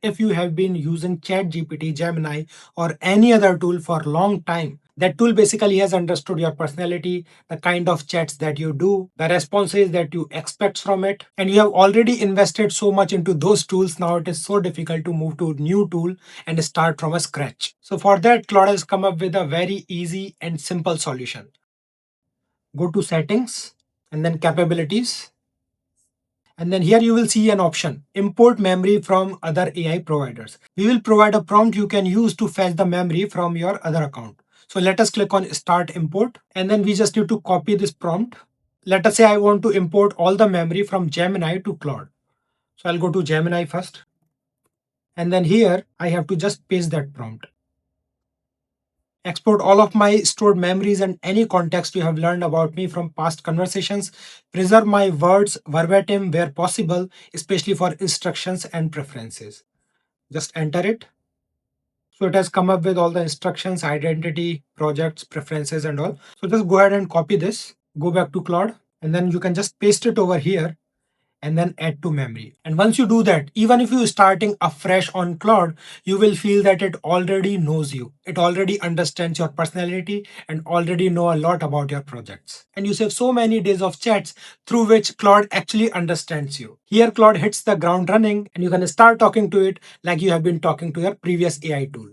If you have been using ChatGPT, Gemini, or any other tool for a long time, that tool basically has understood your personality, the kind of chats that you do, the responses that you expect from it, and you have already invested so much into those tools. Now it is so difficult to move to a new tool and start from a scratch. So for that, Claude has come up with a very easy and simple solution. Go to settings and then capabilities. And then here you will see an option, import memory from other AI providers. We will provide a prompt you can use to fetch the memory from your other account. So let us click on start import, and then we just need to copy this prompt. Let us say I want to import all the memory from Gemini to Claude. So I'll go to Gemini first. And then here I have to just paste that prompt. Export all of my stored memories and any context you have learned about me from past conversations. Preserve my words verbatim where possible, especially for instructions and preferences. Just enter it. So it has come up with all the instructions, identity, projects, preferences, and all. So just go ahead and copy this, go back to Claude, and then you can just paste it over here and then add to memory. And once you do that, even if you're starting afresh on Claude, you will feel that it already knows you. It already understands your personality and already know a lot about your projects. And you save so many days of chats through which Claude actually understands you. Here Claude hits the ground running and you can start talking to it like you have been talking to your previous AI tool.